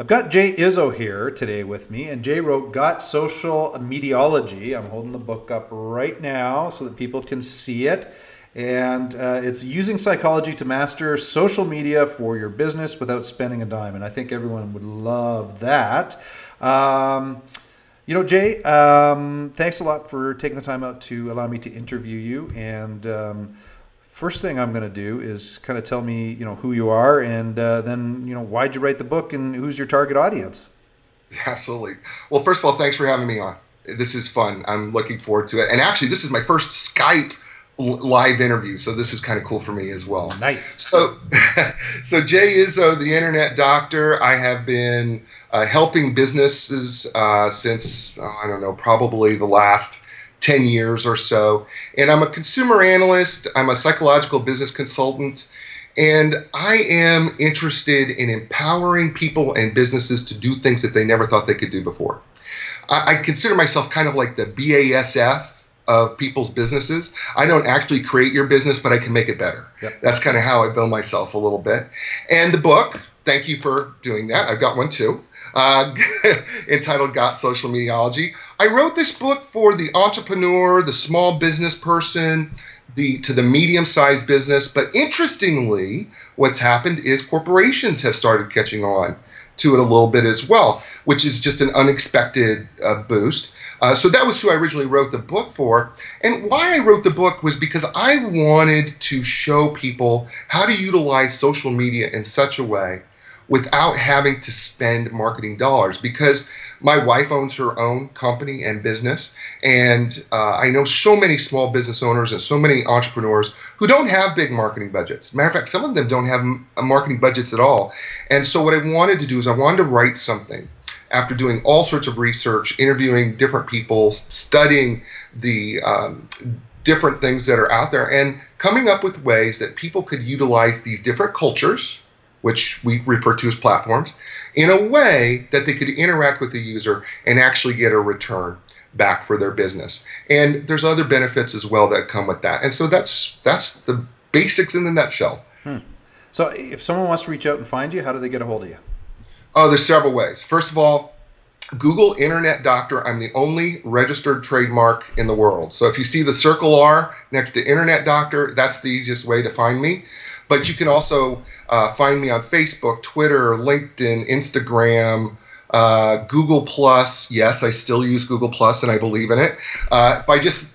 I've got Jay Izso here today with me, and Jay wrote Got Social Mediology. I'm holding the book up right now so that people can see it. And it's using psychology to master social media for your business without spending a dime. And I think everyone would love that. Jay, thanks a lot for taking the time out to allow me to interview you. And first thing I'm going to do is kind of tell me, who you are, and then, why'd you write the book, and who's your target audience? Absolutely. Well, first of all, thanks for having me on. This is fun. I'm looking forward to it. And actually, this is my first Skype live interview, so this is kind of cool for me as well. Nice. So Jay Izso, the Internet Doctor. I have been helping businesses since, probably the last 10 years or so. And I'm a consumer analyst. I'm a psychological business consultant. And I am interested in empowering people and businesses to do things that they never thought they could do before. I consider myself kind of like the BASF of people's businesses. I don't actually create your business, but I can make it better. Yep. That's kind of how I bill myself a little bit. And the book, thank you for doing that. I've got one too, entitled Got Social Mediology. I wrote this book for the entrepreneur, the small business person, to the medium-sized business. But interestingly, what's happened is corporations have started catching on to it a little bit as well, which is just an unexpected boost. So that was who I originally wrote the book for. And why I wrote the book was because I wanted to show people how to utilize social media in such a way without having to spend marketing dollars. Because my wife owns her own company and business, and I know so many small business owners and so many entrepreneurs who don't have big marketing budgets. Matter of fact, some of them don't have marketing budgets at all. And so what I wanted to do is I wanted to write something after doing all sorts of research, interviewing different people, studying the different things that are out there, and coming up with ways that people could utilize these different cultures, which we refer to as platforms, in a way that they could interact with the user and actually get a return back for their business. And there's other benefits as well that come with that. And so that's the basics in the nutshell. So if someone wants to reach out and find you, how do they get a hold of you? Oh, there's several ways. First of all, Google Internet Doctor. I'm the only registered trademark in the world. So if you see the circle R next to Internet Doctor, that's the easiest way to find me. But you can also find me on Facebook, Twitter, LinkedIn, Instagram, Google Plus. Yes, I still use Google Plus, and I believe in it. By just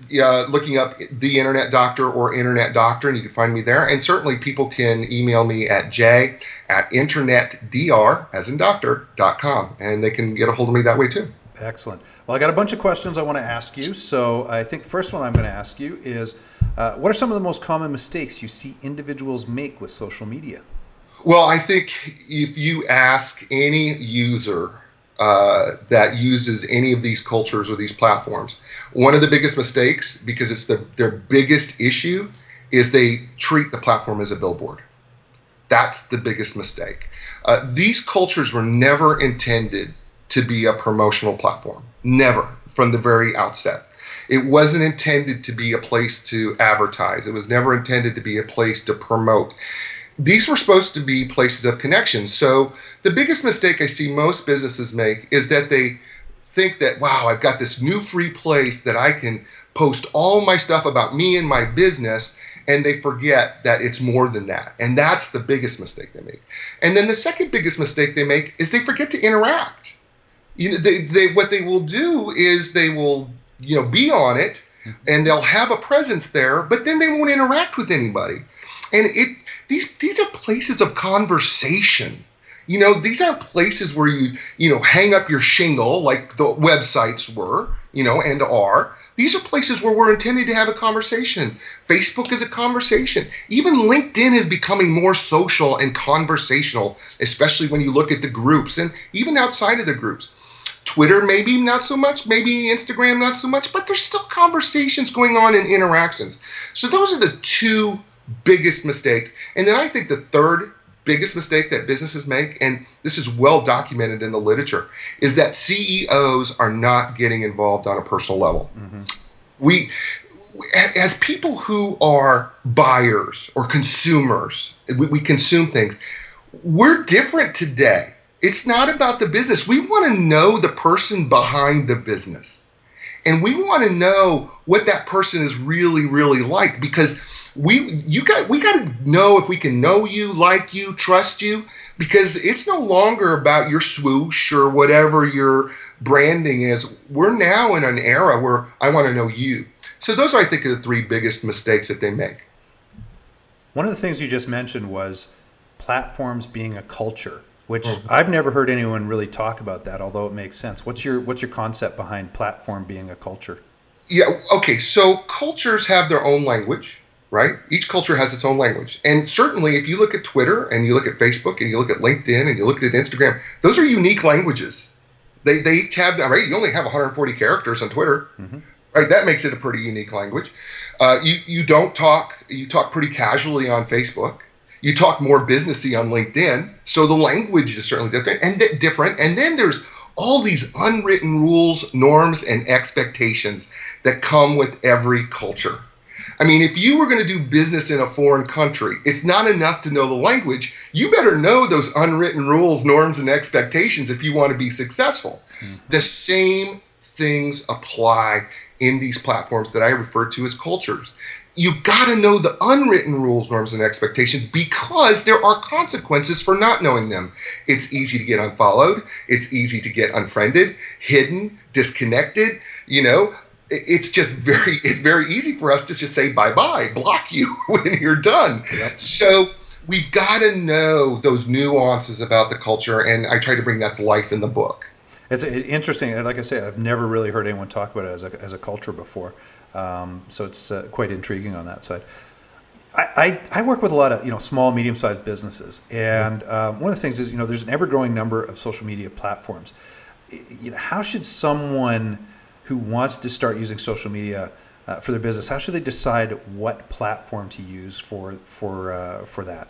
looking up the Internet Doctor or Internet Doctor, and you can find me there. And certainly people can email me at j@internetdr, as in doctor.com, and they can get a hold of me that way too. Excellent. Well, I got a bunch of questions I want to ask you. So I think the first one I'm going to ask you is, what are some of the most common mistakes you see individuals make with social media? Well, I think if you ask any user that uses any of these cultures or these platforms, one of the biggest mistakes, because it's their biggest issue, is they treat the platform as a billboard. That's the biggest mistake. These cultures were never intended to be a promotional platform. Never, from the very outset. It wasn't intended to be a place to advertise. It was never intended to be a place to promote. These were supposed to be places of connection. So the biggest mistake I see most businesses make is that they think that, wow, I've got this new free place that I can post all my stuff about me and my business, and they forget that it's more than that. And that's the biggest mistake they make. And then the second biggest mistake they make is they forget to interact. What they will do is they will be on it, and they'll have a presence there, but then they won't interact with anybody. And these are places of conversation. These aren't places where you hang up your shingle like the websites were, and are. These are places where we're intended to have a conversation. Facebook is a conversation. Even LinkedIn is becoming more social and conversational, especially when you look at the groups and even outside of the groups. Twitter, maybe not so much, maybe Instagram, not so much, but there's still conversations going on and interactions. So those are the two biggest mistakes. And then I think the third biggest mistake that businesses make, and this is well documented in the literature, is that CEOs are not getting involved on a personal level. Mm-hmm. As people who are buyers or consumers, we consume things. We're different today It's not about the business. We want to know the person behind the business. And we want to know what that person is really, really like, because we got to know if we can know you, like you, trust you, because it's no longer about your swoosh or whatever your branding is. We're now in an era where I want to know you. So those are, I think, are the three biggest mistakes that they make. One of the things you just mentioned was platforms being a culture, which I've never heard anyone really talk about that, although it makes sense. What's your concept behind platform being a culture? Yeah, okay, so cultures have their own language, right? Each culture has its own language. And certainly if you look at Twitter and you look at Facebook and you look at LinkedIn and you look at Instagram, those are unique languages. They each have, right? You only have 140 characters on Twitter, right? That makes it a pretty unique language. You talk pretty casually on Facebook. You talk more businessy on LinkedIn. So the language is certainly different. And then there's all these unwritten rules, norms, and expectations that come with every culture. I mean, if you were going to do business in a foreign country, it's not enough to know the language. You better know those unwritten rules, norms, and expectations if you want to be successful. The same things apply in these platforms that I refer to as cultures. You've got to know the unwritten rules, norms, and expectations, because there are consequences for not knowing them. It's easy to get unfollowed. It's easy to get unfriended, hidden, disconnected. It's very easy for us to just say bye-bye, block you when you're done. Yep. So we've got to know those nuances about the culture, and I try to bring that to life in the book. It's interesting. Like I say, I've never really heard anyone talk about it as a culture before. So it's quite intriguing on that side. I work with a lot of small, medium-sized businesses, and one of the things is there's an ever-growing number of social media platforms. How should someone who wants to start using social media for their business, how should they decide what platform to use for that?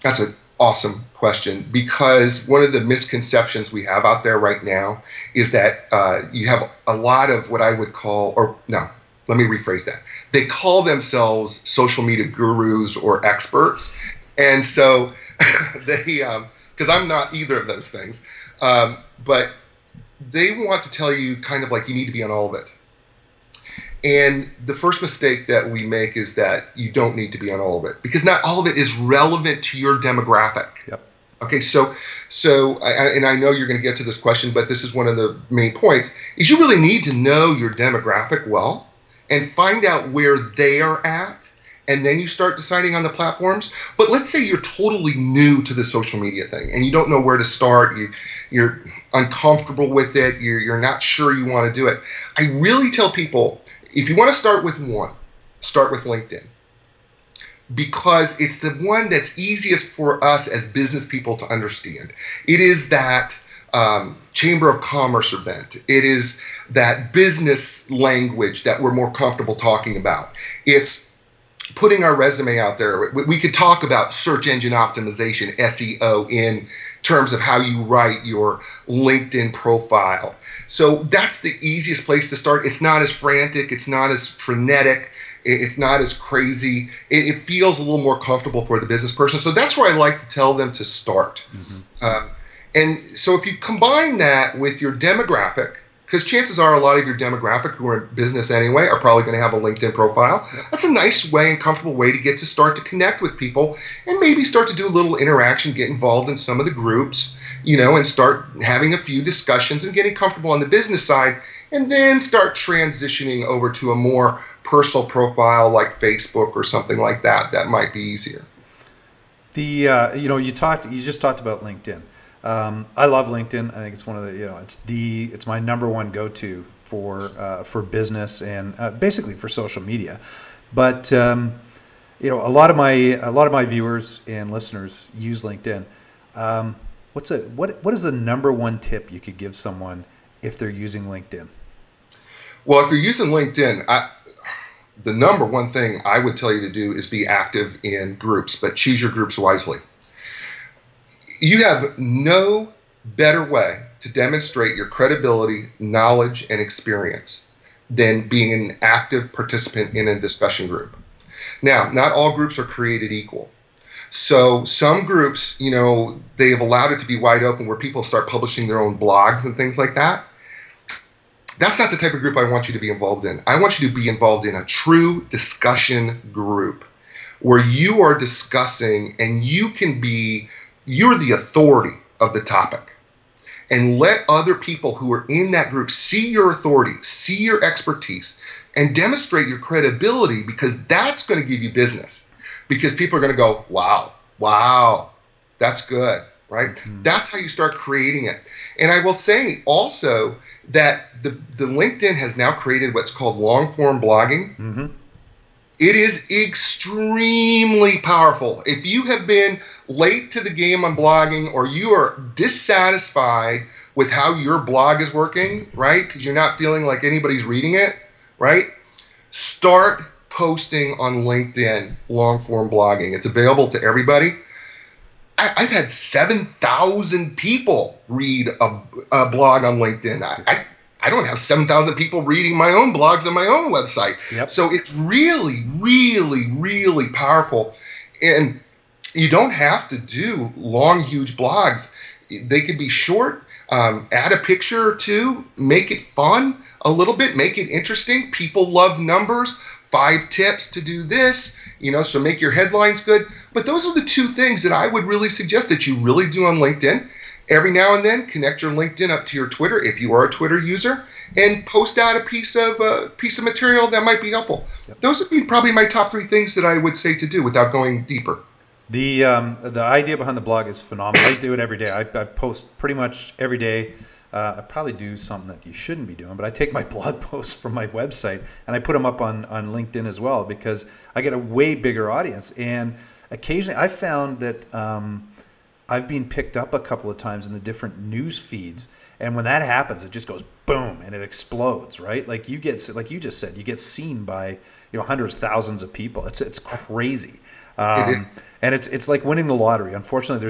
That's an awesome question, because one of the misconceptions we have out there right now is that you have a lot of what I would call, or no, let me rephrase that. They call themselves social media gurus or experts. And so because I'm not either of those things, but they want to tell you kind of like you need to be on all of it. And the first mistake that we make is that you don't need to be on all of it, because not all of it is relevant to your demographic. Yep. Okay, so I know you're going to get to this question, but this is one of the main points, is you really need to know your demographic well and find out where they are at, and then you start deciding on the platforms. But let's say you're totally new to the social media thing and you don't know where to start. You're uncomfortable with it. You're not sure you want to do it. I really tell people, if you want to start with one, start with LinkedIn, because it's the one that's easiest for us as business people to understand. It is that Chamber of Commerce event. It is that business language that we're more comfortable talking about. It's putting our resume out there. We could talk about search engine optimization, SEO, in terms of how you write your LinkedIn profile. So that's the easiest place to start. It's not as frantic. It's not as frenetic. It's not as crazy. It feels a little more comfortable for the business person. So that's where I like to tell them to start. And so if you combine that with your demographic, because chances are a lot of your demographic who are in business anyway are probably going to have a LinkedIn profile. Yep. That's a nice way and comfortable way to start to connect with people, and maybe start to do a little interaction, get involved in some of the groups, and start having a few discussions and getting comfortable on the business side, and then start transitioning over to a more personal profile like Facebook or something like that. That might be easier. You just talked about LinkedIn. I love LinkedIn. I think it's one of the, it's my number one go-to for business and basically for social media. But a lot of my viewers and listeners use LinkedIn. What is the number one tip you could give someone if they're using LinkedIn? Well, if you're using LinkedIn, the number one thing I would tell you to do is be active in groups, but choose your groups wisely. You have no better way to demonstrate your credibility, knowledge, and experience than being an active participant in a discussion group. Now, not all groups are created equal. So some groups, they've allowed it to be wide open where people start publishing their own blogs and things like that. That's not the type of group I want you to be involved in. I want you to be involved in a true discussion group where you are discussing and you're the authority of the topic. And let other people who are in that group see your authority, see your expertise, and demonstrate your credibility, because that's going to give you business. Because people are going to go, wow, that's good, right? Mm-hmm. That's how you start creating it. And I will say also that the LinkedIn has now created what's called long-form blogging. Mm-hmm. It is extremely powerful. If you have been late to the game on blogging, or you are dissatisfied with how your blog is working, right, because you're not feeling like anybody's reading it, right, start posting on LinkedIn long-form blogging. It's available to everybody. I've had 7,000 people read a blog on LinkedIn. I don't have 7,000 people reading my own blogs on my own website. Yep. So it's really, really, really powerful. And you don't have to do long, huge blogs. They could be short. Add a picture or two. Make it fun a little bit. Make it interesting. People love numbers. 5 tips to do this, so make your headlines good. But those are the 2 things that I would really suggest that you really do on LinkedIn. Every now and then, connect your LinkedIn up to your Twitter if you are a Twitter user, and post out a piece of material that might be helpful. Yep. Those would be probably my top 3 things that I would say to do without going deeper. The idea behind the blog is phenomenal. I do it every day. I post pretty much every day. I probably do something that you shouldn't be doing, but I take my blog posts from my website and I put them up on LinkedIn as well, because I get a way bigger audience. And occasionally I found that I've been picked up a couple of times in the different news feeds. And when that happens, it just goes boom and it explodes, right? Like you just said, you get seen by hundreds, thousands of people. It's crazy. And it's like winning the lottery. Unfortunately,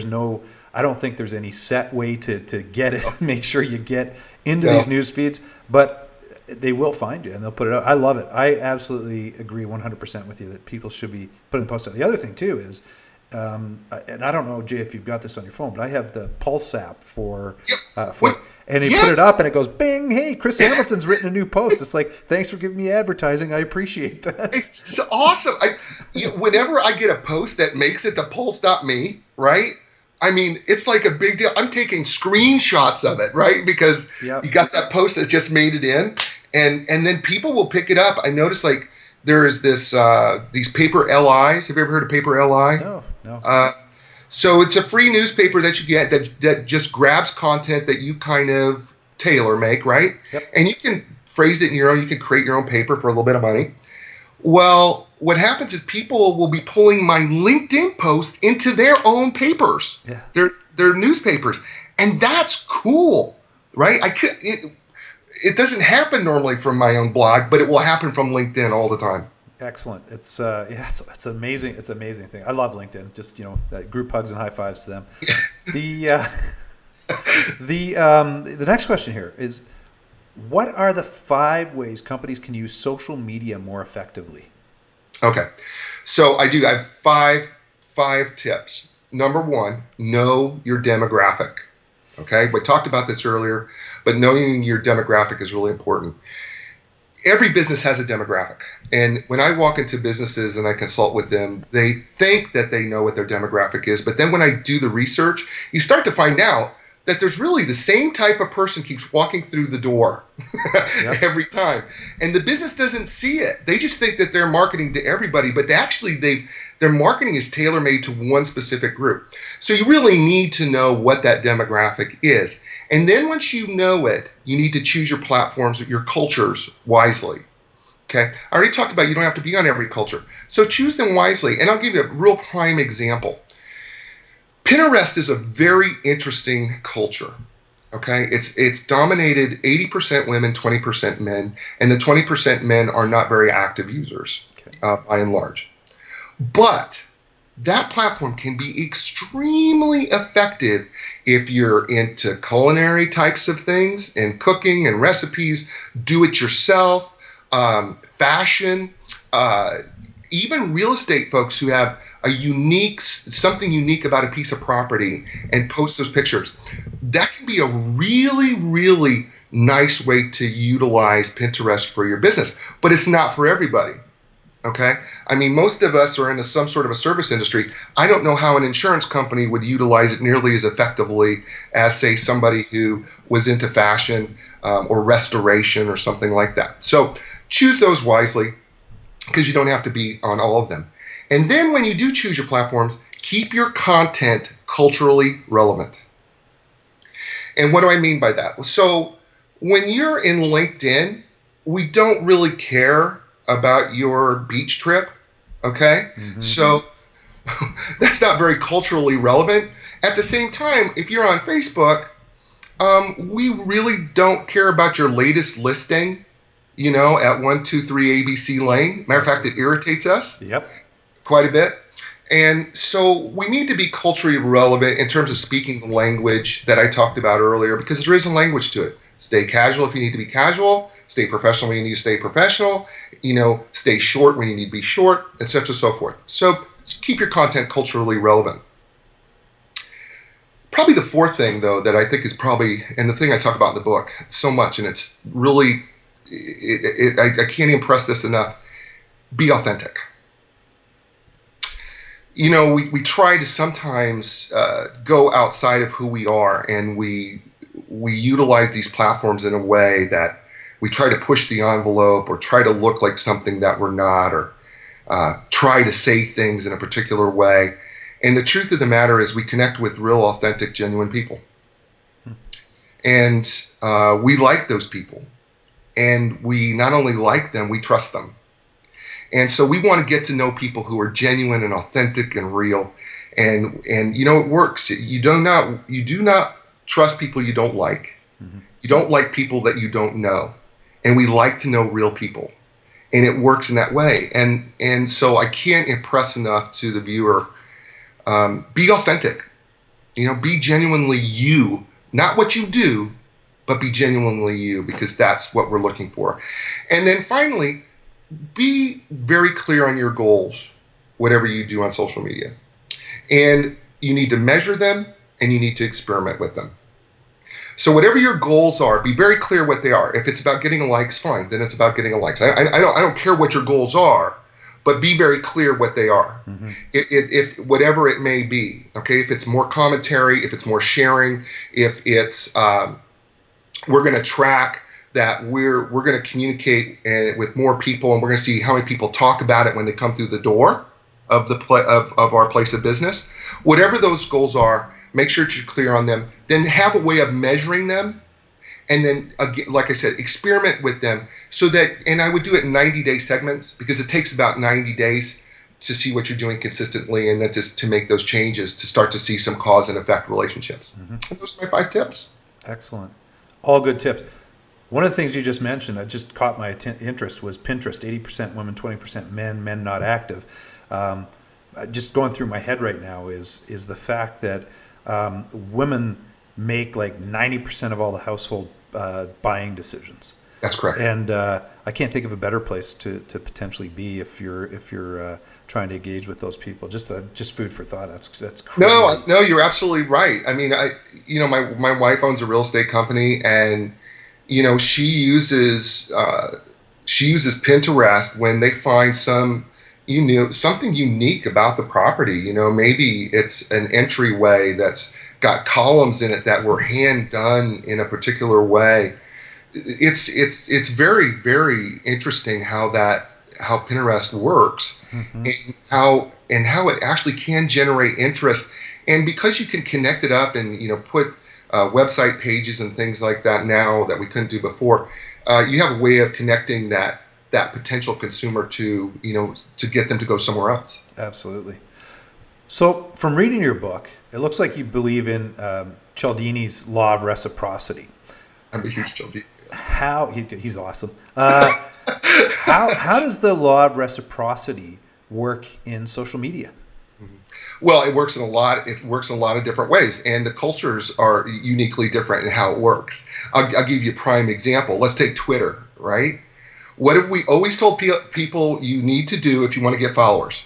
I don't think there's any set way to get it. Make sure you get into these news feeds, but they will find you and they'll put it out. I love it. I absolutely agree 100% with you that people should be putting posts out. The other thing too is, and I don't know, Jay, if you've got this on your phone, but I have the Pulse app and you put it up and it goes, bing, hey, Chris Hamilton's written a new post. It's like, thanks for giving me advertising. I appreciate that. It's awesome. Whenever I get a post that makes it to pulse.me, right? I mean, it's like a big deal. I'm taking screenshots of it, right? Because you got that post that just made it in. And then people will pick it up. I noticed like there is these paper LIs. Have you ever heard of paper LI? No. So it's a free newspaper that you get that just grabs content that you kind of tailor make, right? Yep. And you can phrase it in your own. You can create your own paper for a little bit of money. Well, what happens is people will be pulling my LinkedIn posts into their own papers, their newspapers, and that's cool, right? It doesn't happen normally from my own blog, but it will happen from LinkedIn all the time. Excellent. It's amazing. It's an amazing thing. I love LinkedIn. Just group hugs and high fives to them. The next question here is, what are the 5 ways companies can use social media more effectively? Okay, so I have five tips. Number 1, know your demographic. Okay, we talked about this earlier, but knowing your demographic is really important. Every business has a demographic. And when I walk into businesses and I consult with them, they think that they know what their demographic is. But then when I do the research, you start to find out that there's really the same type of person keeps walking through the door every time. And the business doesn't see it. They just think that they're marketing to everybody, but their marketing is tailor-made to one specific group. So you really need to know what that demographic is. And then once you know it, you need to choose your platforms, your cultures wisely. Okay? I already talked about you don't have to be on every culture. So choose them wisely. And I'll give you a real prime example. Pinterest is a very interesting culture. Okay? It's dominated 80% women, 20% men, and the 20% men are not very active users by and large. But that platform can be extremely effective if you're into culinary types of things and cooking and recipes, do it yourself, fashion, even real estate folks who have something unique about a piece of property and post those pictures, that can be a really, really nice way to utilize Pinterest for your business. But it's not for everybody. Okay? I mean, most of us are in some sort of a service industry. I don't know how an insurance company would utilize it nearly as effectively as, say, somebody who was into fashion or restoration or something like that. So choose those wisely, because you don't have to be on all of them. And then when you do choose your platforms, keep your content culturally relevant. And what do I mean by that? So when you're in LinkedIn, we don't really care about your beach trip, okay? Mm-hmm. So that's not very culturally relevant. At the same time, if you're on Facebook, we really don't care about your latest listing, at 123 ABC Lane. Matter of fact, it irritates us quite a bit. And so we need to be culturally relevant in terms of speaking the language that I talked about earlier, because there is a language to it. Stay casual if you need to be casual. Stay professional when you need to stay professional. Stay short when you need to be short, etc., and so forth. So keep your content culturally relevant. Probably the fourth thing, though, that I think is and the thing I talk about in the book so much, and it's really, I can't impress this enough, be authentic. We try to sometimes go outside of who we are, and we utilize these platforms in a way that we try to push the envelope or try to look like something that we're not, or try to say things in a particular way. And the truth of the matter is we connect with real, authentic, genuine people. And we like those people. And we not only like them, we trust them. And so we want to get to know people who are genuine and authentic and real. And it works. You do not trust people you don't like. Mm-hmm. You don't like people that you don't know. And we like to know real people. And it works in that way. And so I can't impress enough to the viewer. Be authentic. Be genuinely you. Not what you do, but be genuinely you, because that's what we're looking for. And then finally, be very clear on your goals, whatever you do on social media. And you need to measure them, and you need to experiment with them. So whatever your goals are, be very clear what they are. If it's about getting likes, fine, then it's about getting likes. I don't care what your goals are, but be very clear what they are. Mm-hmm. If whatever it may be, okay. If it's more commentary, if it's more sharing, if it's we're going to track that we're going to communicate with more people, and we're going to see how many people talk about it when they come through the door of of our place of business. Whatever those goals are, make sure that you're clear on them. Then have a way of measuring them, and then again, like I said, experiment with them so that. And I would do it in 90-day segments, because it takes about 90 days to see what you're doing consistently, and then just to make those changes to start to see some cause and effect relationships. Mm-hmm. And those are my 5 tips. Excellent. All good tips. One of the things you just mentioned that just caught my interest was Pinterest. 80% women, 20% men not active. Just going through my head right now is the fact that women make like 90% of all the household buying decisions. That's correct. And I can't think of a better place to potentially be if you're trying to engage with those people. Just food for thought. That's crazy. No, you're absolutely right. I mean, my wife owns a real estate company, and she uses Pinterest when they find something unique about the property. Maybe it's an entryway that's got columns in it that were hand done in a particular way. It's very, very interesting how Pinterest works. Mm-hmm. and how it actually can generate interest. And because you can connect it up and put website pages and things like that now that we couldn't do before, you have a way of connecting that potential consumer to get them to go somewhere else. Absolutely. So from reading your book, it looks like you believe in Cialdini's law of reciprocity. I'm a huge Cialdini. He's awesome. How does the law of reciprocity work in social media? Mm-hmm. Well, it works in a lot of different ways, and the cultures are uniquely different in how it works. I'll give you a prime example. Let's take Twitter, right? What have we always told people you need to do if you want to get followers?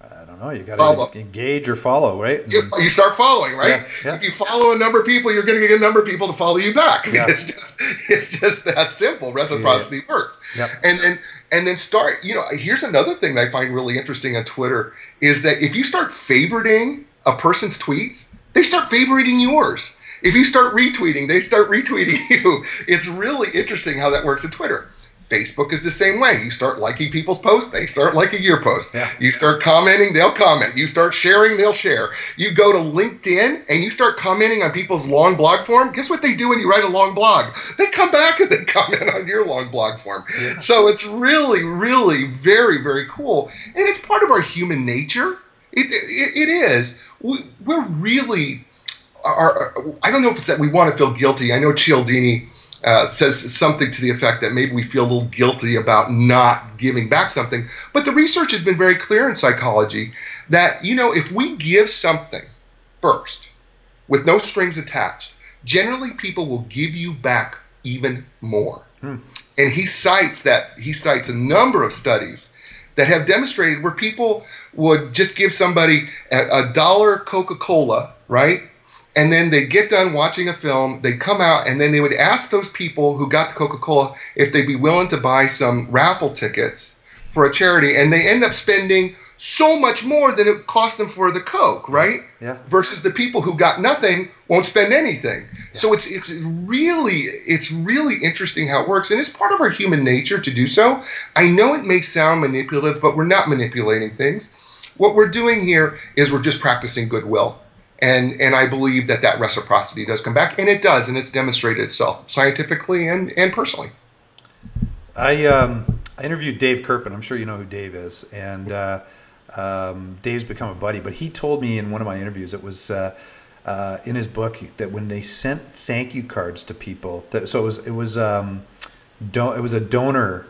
I don't know. You got Follow. to engage or follow, right? You start following, right? Yeah. If you follow a number of people, you're going to get a number of people to follow you back. Yeah. It's just that simple. Reciprocity works. Yep. And then start. Here's another thing that I find really interesting on Twitter is that if you start favoriting a person's tweets, they start favoriting yours. If you start retweeting, they start retweeting you. It's really interesting how that works in Twitter. Facebook is the same way. You start liking people's posts, they start liking your posts. Yeah. You start commenting, they'll comment. You start sharing, they'll share. You go to LinkedIn and you start commenting on people's long blog form. Guess what they do when you write a long blog? They come back and they comment on your long blog form. Yeah. So it's really, really very, very cool. And it's part of our human nature. It is. We're really, I don't know if it's that we want to feel guilty. I know Cialdini says something to the effect that maybe we feel a little guilty about not giving back something. But the research has been very clear in psychology that, if we give something first with no strings attached, generally people will give you back even more. And he cites a number of studies that have demonstrated where people would just give somebody a dollar Coca-Cola, right? And then they get done watching a film, they come out, and then they would ask those people who got the Coca-Cola if they'd be willing to buy some raffle tickets for a charity, and they end up spending so much more than it cost them for the Coke, right? Yeah. Versus the people who got nothing won't spend anything. Yeah. So it's really interesting how it works, and it's part of our human nature to do so. I know it may sound manipulative, but we're not manipulating things. What we're doing here is we're just practicing goodwill. And I believe that reciprocity does come back, and it does, and it's demonstrated itself scientifically and personally. I interviewed Dave Kirpin. I'm sure you know who Dave is, and Dave's become a buddy. But he told me in one of my interviews, it was in his book, that when they sent thank you cards to people, it was a donor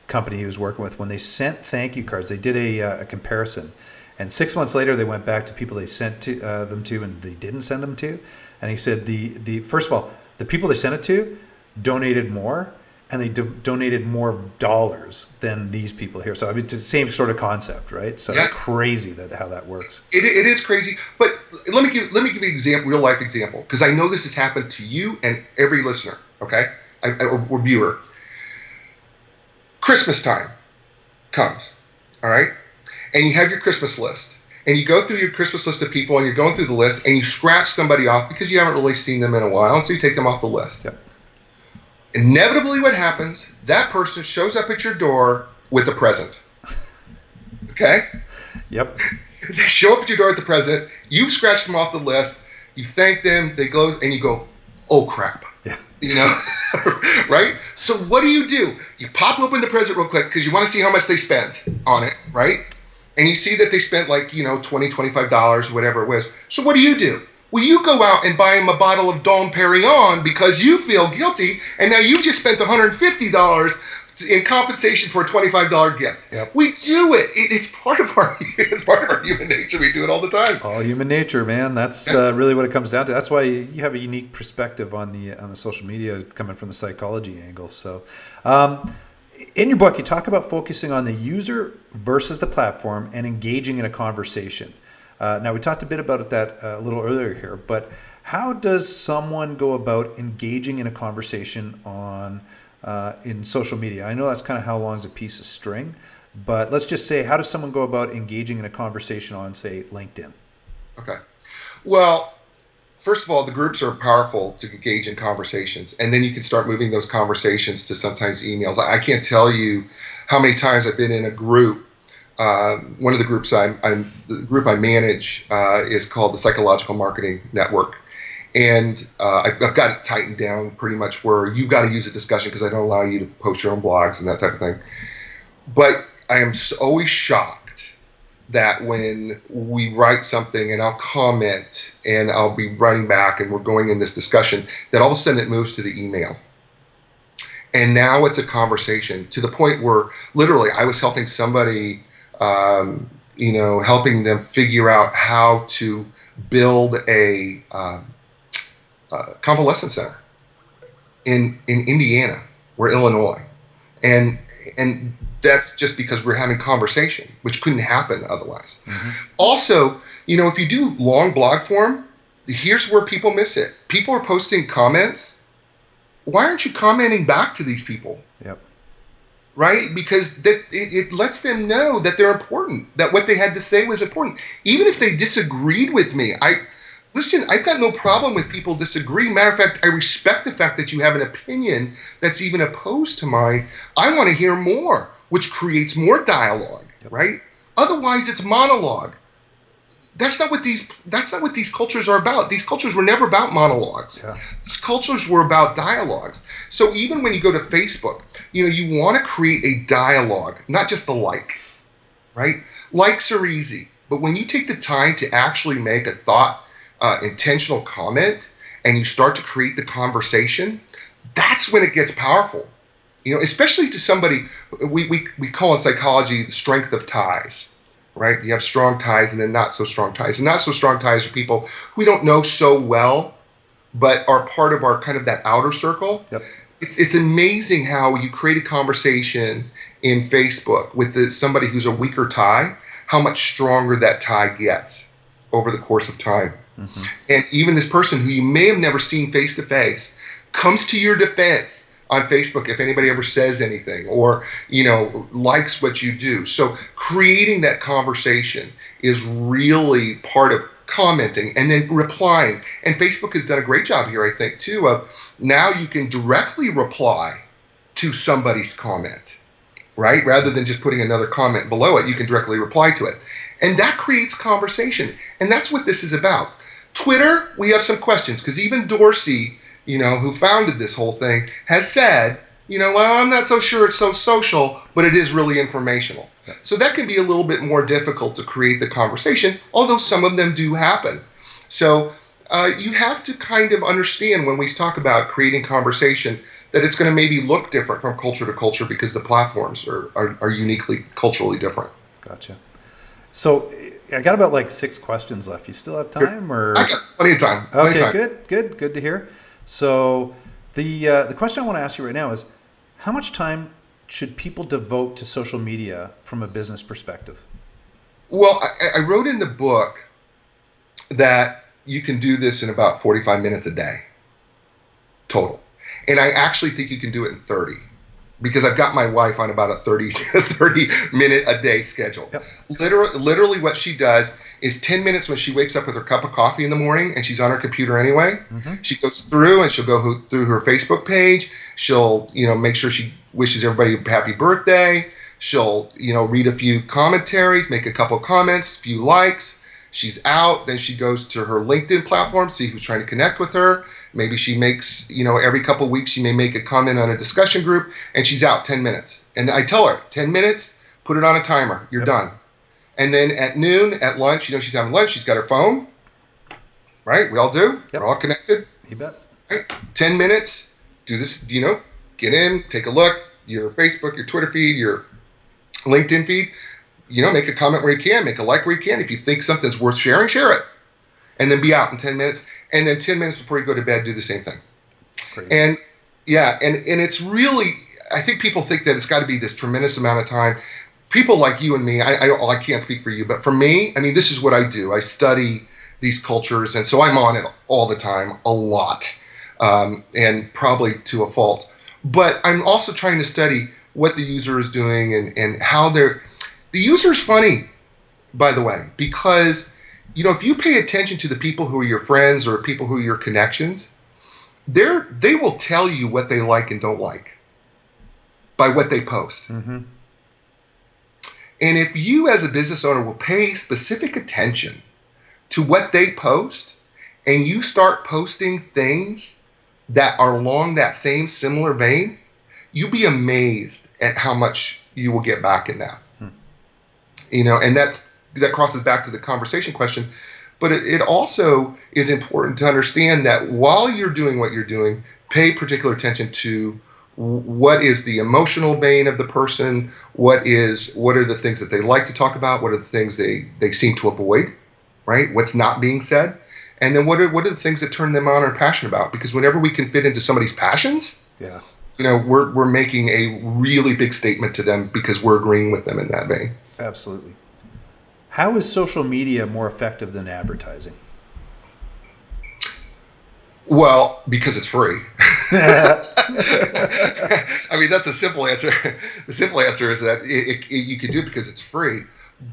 company he was working with. When they sent thank you cards, they did a comparison. And 6 months later, they went back to people they sent them to, and they didn't send them to. And he said the first of all, the people they sent it to donated more, and they donated more dollars than these people here. So I mean, it's the same sort of concept, right? So It's crazy how that works. It is crazy, but let me give you an example, real life example, because I know this has happened to you and every listener, okay, or viewer. Christmas time comes, all right. And you have your Christmas list, and you go through your Christmas list of people, and you're going through the list, and you scratch somebody off because you haven't really seen them in a while, and so you take them off the list. Yep. Inevitably, what happens, that person shows up at your door with a present. Okay? Yep. They show up at your door with the present, you've scratched them off the list, you thank them, they go, and you go, oh crap. Yeah. Right? So what do? You pop open the present real quick because you want to see how much they spent on it, right? And you see that they spent like, $20, $25, whatever it was. So what do? Well, you go out and buy them a bottle of Dom Perignon because you feel guilty, and now you've just spent $150 in compensation for a $25 gift. Yep. We do it. It's part of our human nature. We do it all the time. All human nature, man. That's really what it comes down to. That's why you have a unique perspective on the social media coming from the psychology angle. So, in your book, you talk about focusing on the user versus the platform and engaging in a conversation. Now, we talked a bit about that a little earlier here, but how does someone go about engaging in a conversation in social media? I know that's kind of how long is a piece of string, but let's just say, how does someone go about engaging in a conversation on, say, LinkedIn? Okay. Well, first of all, the groups are powerful to engage in conversations, and then you can start moving those conversations to sometimes emails. I can't tell you how many times I've been in a group. One of the groups the group I manage is called the Psychological Marketing Network. And I've got it tightened down pretty much where you've got to use a discussion because I don't allow you to post your own blogs and that type of thing. But I am always shocked that when we write something and I'll comment and I'll be writing back and we're going in this discussion, that all of a sudden it moves to the email. And now it's a conversation to the point where literally I was helping somebody, helping them figure out how to build a convalescent center in Indiana. or Illinois. And that's just because we're having conversation, which couldn't happen otherwise. Mm-hmm. Also, if you do long blog form, here's where people miss it. People are posting comments. Why aren't you commenting back to these people? Yep. Right? Because it lets them know that they're important, that what they had to say was important. Even if they disagreed with me, I've got no problem with people disagreeing. Matter of fact, I respect the fact that you have an opinion that's even opposed to mine. I want to hear more, which creates more dialogue, yep. Right? Otherwise, it's monologue. That's not what these cultures are about. These cultures were never about monologues. Yeah. These cultures were about dialogues. So even when you go to Facebook, you want to create a dialogue, not just the like, right? Likes are easy, but when you take the time to actually make a thought, intentional comment, and you start to create the conversation, that's when it gets powerful. Especially to somebody, we call in psychology the strength of ties. Right? You have strong ties and then not so strong ties. And not so strong ties are people who we don't know so well, but are part of our kind of that outer circle. Yep. It's amazing how you create a conversation in Facebook with somebody who's a weaker tie, how much stronger that tie gets over the course of time. Mm-hmm. And even this person who you may have never seen face to face comes to your defense on Facebook if anybody ever says anything or, likes what you do. So creating that conversation is really part of commenting and then replying. And Facebook has done a great job here, I think, too, of now you can directly reply to somebody's comment, right? Rather than just putting another comment below it, you can directly reply to it. And that creates conversation. And that's what this is about. Twitter, we have some questions because even Dorsey, who founded this whole thing, has said, well, I'm not so sure it's so social, but it is really informational. Yeah. So that can be a little bit more difficult to create the conversation, although some of them do happen. So you have to kind of understand when we talk about creating conversation that it's going to maybe look different from culture to culture because the platforms are uniquely culturally different. Gotcha. So I got about 6 questions left. You still have time? Or I got plenty of time. Okay, good to hear. So the question I want to ask you right now is, how much time should people devote to social media from a business perspective? Well, I wrote in the book that you can do this in about 45 minutes a day total. And I actually think you can do it in 30 because I've got my wife on about a 30 minute a day schedule. Yep. Literally what she does is 10 minutes when she wakes up with her cup of coffee in the morning and she's on her computer anyway. Mm-hmm. She goes through and she'll go through her Facebook page. She'll, make sure she wishes everybody a happy birthday. She'll, read a few commentaries, make a couple comments, a few likes. She's out. Then she goes to her LinkedIn platform, see who's trying to connect with her. Maybe she makes, every couple of weeks she may make a comment on a discussion group and she's out 10 minutes. And I tell her, 10 minutes, put it on a timer. You're done. And then at noon, at lunch, she's having lunch. She's got her phone, right? We all do. Yep. We're all connected. You bet. Right? 10 minutes, do this, get in, take a look, your Facebook, your Twitter feed, your LinkedIn feed, make a comment where you can, make a like where you can. If you think something's worth sharing, share it. And then be out in 10 minutes. And then 10 minutes before you go to bed, do the same thing. Crazy. And it's really, I think people think that it's got to be this tremendous amount of time. People like you and me, I can't speak for you, but for me, this is what I do. I study these cultures, and so I'm on it all the time, a lot, and probably to a fault. But I'm also trying to study what the user is doing and how the user is funny, by the way, because if you pay attention to the people who are your friends or people who are your connections, they will tell you what they like and don't like by what they post. Mm-hmm. And if you as a business owner will pay specific attention to what they post and you start posting things that are along that same similar vein, you'll be amazed at how much you will get back in that. And that crosses back to the conversation question. But it also is important to understand that while you're doing what you're doing, pay particular attention to what is the emotional vein of the person, what are the things that they like to talk about, what are the things they seem to avoid, right? What's not being said, and then what are the things that turn them on or passionate about? Because whenever we can fit into somebody's passions, we're making a really big statement to them because we're agreeing with them in that vein. Absolutely. How is social media more effective than advertising? Well, because it's free. I mean, that's the simple answer. The simple answer is that you can do it because it's free.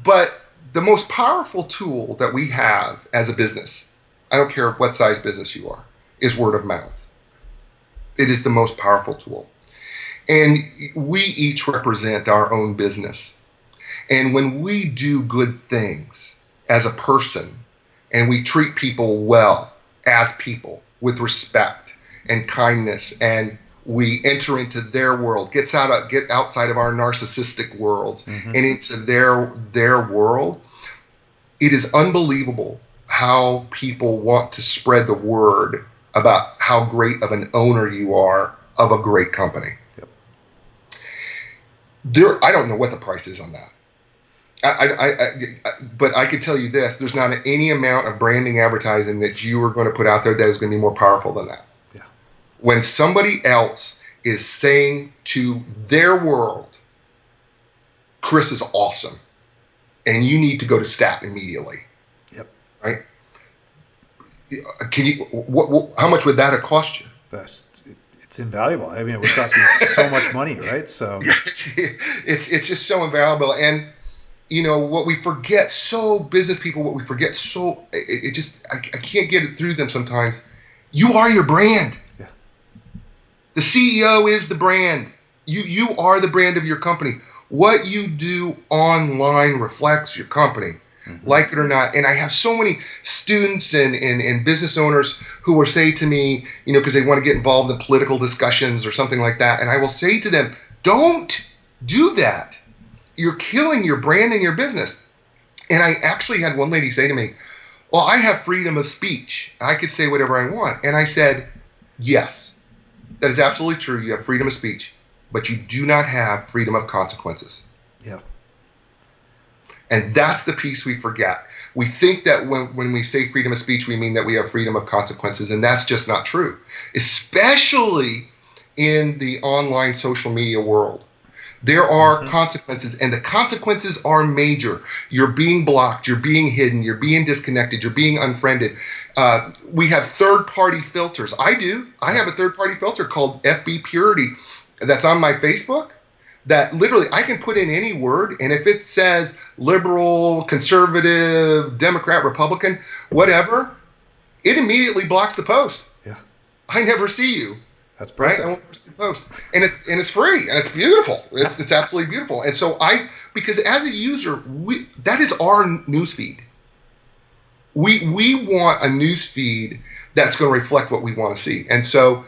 But the most powerful tool that we have as a business, I don't care what size business you are, is word of mouth. It is the most powerful tool. And we each represent our own business. And when we do good things as a person and we treat people well as people with respect and kindness, and we enter into their world, get outside of our narcissistic world and into their world, it is unbelievable how people want to spread the word about how great of an owner you are of a great company. Yep. I don't know what the price is on that. But I could tell you this: there's not any amount of branding advertising that you are going to put out there that is going to be more powerful than that. Yeah. When somebody else is saying to their world, "Chris is awesome," and you need to go to stat immediately. Yep. Right? Can you? How much would that have cost you? It's invaluable. I mean, it would cost me so much money, right? So it's just so invaluable. And what we forget, business people, I can't get it through them sometimes. You are your brand. Yeah. The CEO is the brand. You are the brand of your company. What you do online reflects your company, like it or not. And I have so many students and business owners who will say to me, because they want to get involved in political discussions or something like that. And I will say to them, don't do that. You're killing your brand and your business. And I actually had one lady say to me, well, I have freedom of speech. I could say whatever I want. And I said, yes, that is absolutely true. You have freedom of speech, but you do not have freedom of consequences. Yeah. And that's the piece we forget. We think that when we say freedom of speech, we mean that we have freedom of consequences. And that's just not true, especially in the online social media world. There are consequences, and the consequences are major. You're being blocked, you're being hidden, you're being disconnected, you're being unfriended. We have third-party filters. I have a third-party filter called FB Purity that's on my Facebook that literally I can put in any word, and if it says liberal, conservative, Democrat, Republican, whatever, it immediately blocks the post. Yeah. I never see you. That's perfect. Right? I won't post. And it's free and it's beautiful. It's absolutely beautiful. And so because as a user, that is our newsfeed. We want a newsfeed that's going to reflect what we want to see. And so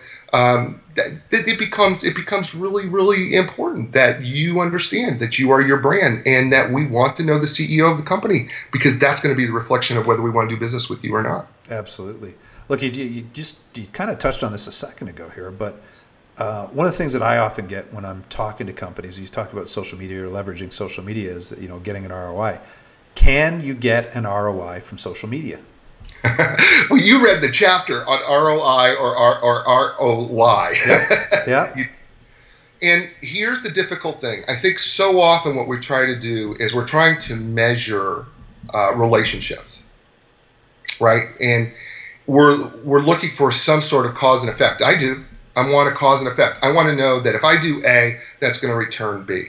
it becomes really, really important that you understand that you are your brand and that we want to know the CEO of the company, because that's going to be the reflection of whether we want to do business with you or not. Absolutely. Look, you kind of touched on this a second ago here, but one of the things that I often get when I'm talking to companies, you talk about social media or leveraging social media, is getting an ROI. Can you get an ROI from social media? Well, you read the chapter on ROI or ROI. Yeah. And here's the difficult thing. I think so often what we try to do is we're trying to measure relationships, right? And we're looking for some sort of cause and effect. I want a cause and effect. I want to know that if I do A, that's going to return B.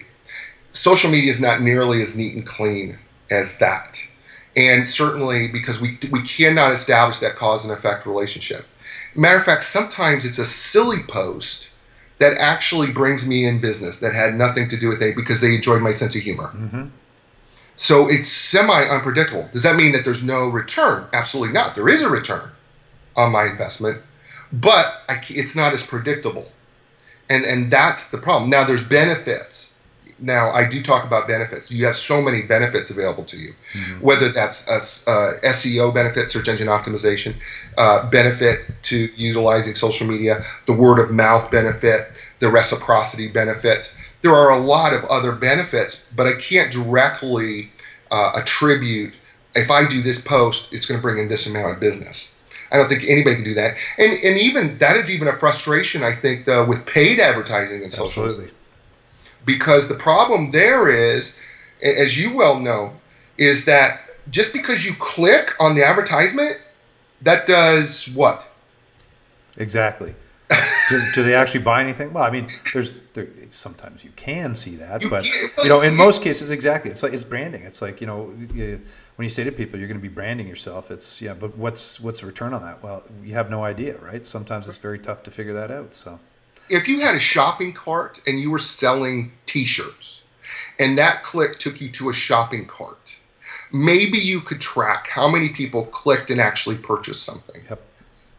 Social media is not nearly as neat and clean as that. And certainly because we cannot establish that cause and effect relationship. Matter of fact, sometimes it's a silly post that actually brings me in business that had nothing to do with it because they enjoyed my sense of humor. Mm-hmm. So it's semi-unpredictable. Does that mean that there's no return? Absolutely not. There is a return on my investment, but it's not as predictable. And that's the problem. Now, there's benefits. Now, I do talk about benefits. You have so many benefits available to you, whether that's SEO benefit, search engine optimization, benefit to utilizing social media, the word of mouth benefit, the reciprocity benefits. There are a lot of other benefits, but I can't directly attribute, if I do this post, it's going to bring in this amount of business. I don't think anybody can do that. And even that is even a frustration, I think, though, with paid advertising and social media. Absolutely. Because the problem there is, as you well know, is that just because you click on the advertisement, that does what? Exactly. Do they actually buy anything? Well, I mean, sometimes you can see that, but in most cases, exactly. It's like it's branding. It's like when you say to people you're going to be branding yourself, it's but what's the return on that? Well, you have no idea, right? Sometimes it's very tough to figure that out. So, if you had a shopping cart and you were selling T-shirts, and that click took you to a shopping cart, maybe you could track how many people clicked and actually purchased something. Yep.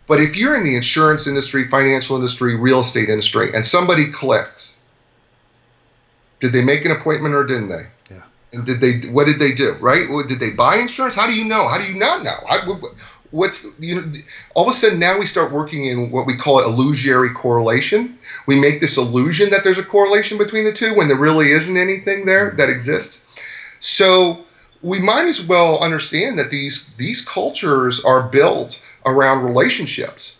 But if you're in the insurance industry, financial industry, real estate industry, and somebody clicks, did they make an appointment or didn't they? Yeah. And what did they do, right? Did they buy insurance? How do you know? How do you not know? All of a sudden now we start working in what we call illusory correlation. We make this illusion that there's a correlation between the two when there really isn't anything there that exists. So we might as well understand that these cultures are built around relationships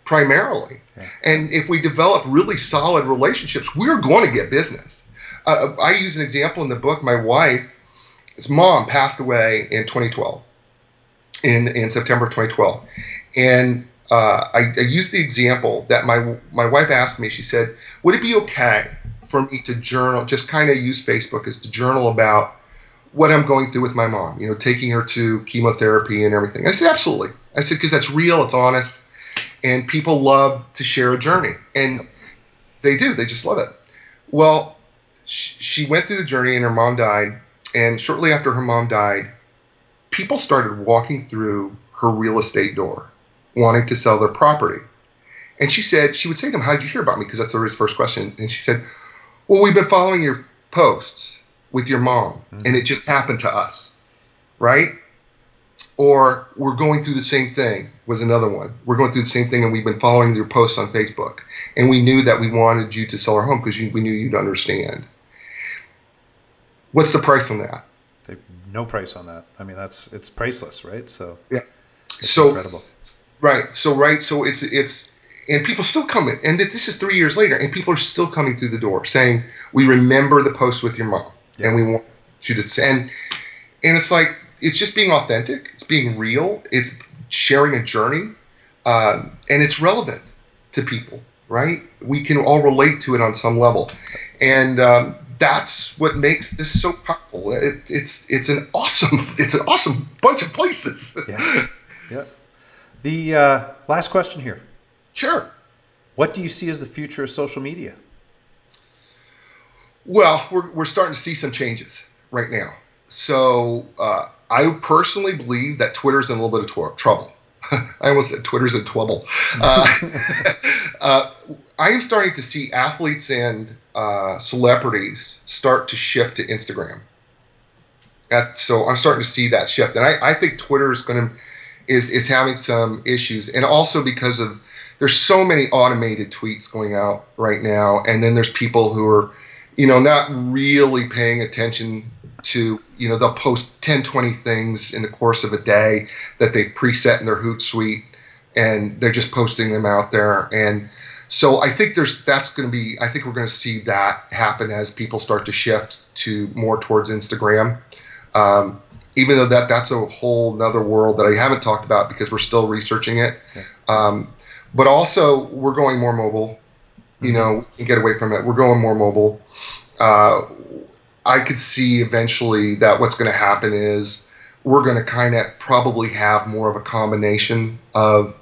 primarily. Yeah. And if we develop really solid relationships, we're going to get business. I use an example in the book. My wife's mom passed away in 2012, in September of 2012. And I used the example that my wife asked me. She said, would it be okay for me to journal, just kind of use Facebook as to journal about what I'm going through with my mom, taking her to chemotherapy and everything? I said, absolutely. I said, because that's real, it's honest, and people love to share a journey. And they do, they just love it. Well, she went through the journey and her mom died. And shortly after her mom died, people started walking through her real estate door, wanting to sell their property. And she would say to them, how did you hear about me? Because that's always the first question. And she said, well, we've been following your posts with your mom, and it just happened to us, right? Or we're going through the same thing was another one. We're going through the same thing, and we've been following your posts on Facebook, and we knew that we wanted you to sell our home because we knew you'd understand. What's the price on that? No price on that. I mean, it's priceless, right? So yeah, it's incredible. Right. So it's and people still come in, and this is 3 years later, and people are still coming through the door saying, we remember the post with your mom, and we want you to send. And it's like, it's just being authentic. It's being real. It's sharing a journey, and it's relevant to people, right? We can all relate to it on some level, and that's what makes this so powerful. It's an awesome bunch of places. Yeah. The last question here. Sure. What do you see as the future of social media? Well, we're starting to see some changes right now. So I personally believe that Twitter's in a little bit of trouble. I almost said Twitter's in trouble. I am starting to see athletes and celebrities start to shift to Instagram. So I'm starting to see that shift, and I think Twitter is having some issues, and also because of there's so many automated tweets going out right now, and then there's people who are, not really paying attention to, they'll post 10, 20 things in the course of a day that they've preset in their Hootsuite, and they're just posting them out there. And so I think we're going to see that happen as people start to shift to more towards Instagram. Even though that's a whole nother world that I haven't talked about because we're still researching it. Yeah. But also we're going more mobile, we can get away from it. We're going more mobile. I could see eventually that what's going to happen is we're going to kind of probably have more of a combination of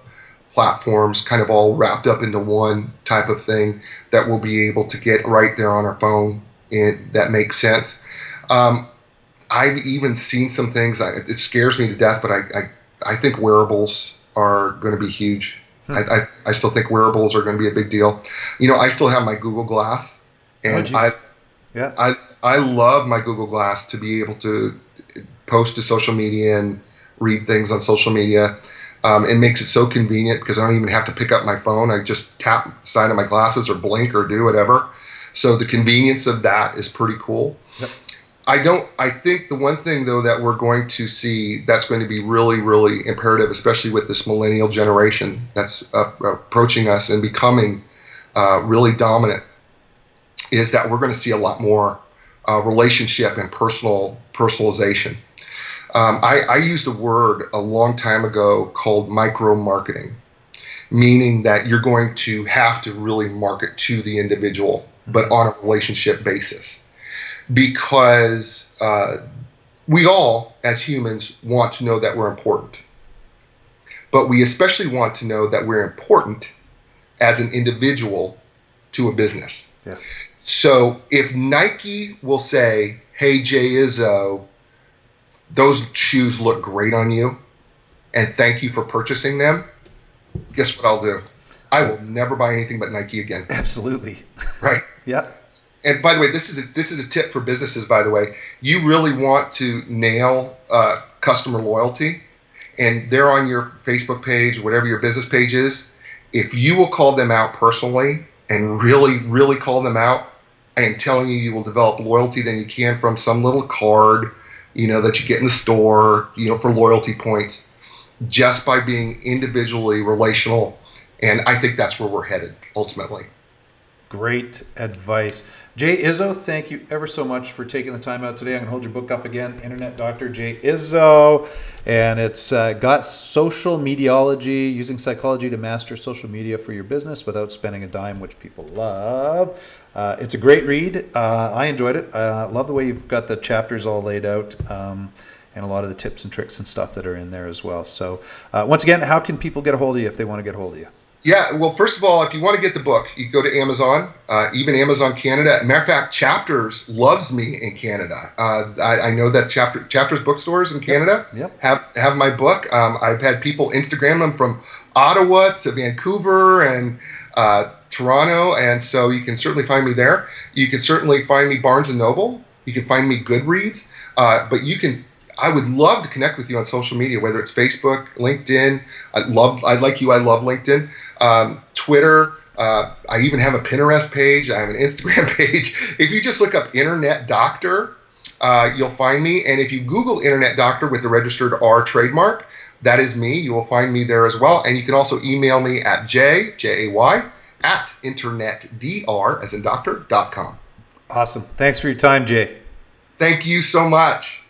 platforms kind of all wrapped up into one type of thing that we'll be able to get right there on our phone that makes sense. I've even seen some things, it scares me to death, but I think wearables are going to be huge. I still think wearables are going to be a big deal. I still have my Google Glass, and I love my Google Glass to be able to post to social media and read things on social media. It makes it so convenient because I don't even have to pick up my phone. I just tap the side of my glasses or blink or do whatever. So the convenience of that is pretty cool. Yep. I think the one thing though that we're going to see that's going to be really, really imperative, especially with this millennial generation that's approaching us and becoming really dominant, is that we're going to see a lot more relationship and personalization. I used a word a long time ago called micro marketing, meaning that you're going to have to really market to the individual, but on a relationship basis. Because we all, as humans, want to know that we're important. But we especially want to know that we're important as an individual to a business. Yeah. So if Nike will say, hey, Jay Izso, those shoes look great on you, and thank you for purchasing them, guess what I'll do? I will never buy anything but Nike again. Absolutely. Right? Yeah. And by the way, this is a tip for businesses, by the way. You really want to nail customer loyalty, and they're on your Facebook page, whatever your business page is. If you will call them out personally and really, really call them out, I am telling you, you will develop loyalty than you can from some little card, that you get in the store, for loyalty points, just by being individually relational. And I think that's where we're headed ultimately. Great advice. Jay Izso, thank you ever so much for taking the time out today. I'm going to hold your book up again, Internet Dr. Jay Izso, and it's got Social Mediology, using psychology to master social media for your business without spending a dime, which people love. It's a great read. I enjoyed it. Love the way you've got the chapters all laid out, and a lot of the tips and tricks and stuff that are in there as well. So once again, how can people get a hold of you if they want to get a hold of you? Yeah, well, first of all, if you want to get the book, you go to Amazon, even Amazon Canada. Matter of fact, Chapters loves me in Canada. I know that Chapters bookstores in Canada have my book. I've had people Instagram them from Ottawa to Vancouver and Toronto, and so you can certainly find me there. You can certainly find me Barnes & Noble. You can find me Goodreads, but I would love to connect with you on social media, whether it's Facebook, LinkedIn. I love LinkedIn. Twitter. I even have a Pinterest page. I have an Instagram page. If you just look up Internet Doctor, you'll find me. And if you Google Internet Doctor with the registered R trademark, that is me. You will find me there as well. And you can also email me at Jay, at internetdr, as in doctor.com. Awesome. Thanks for your time, Jay. Thank you so much.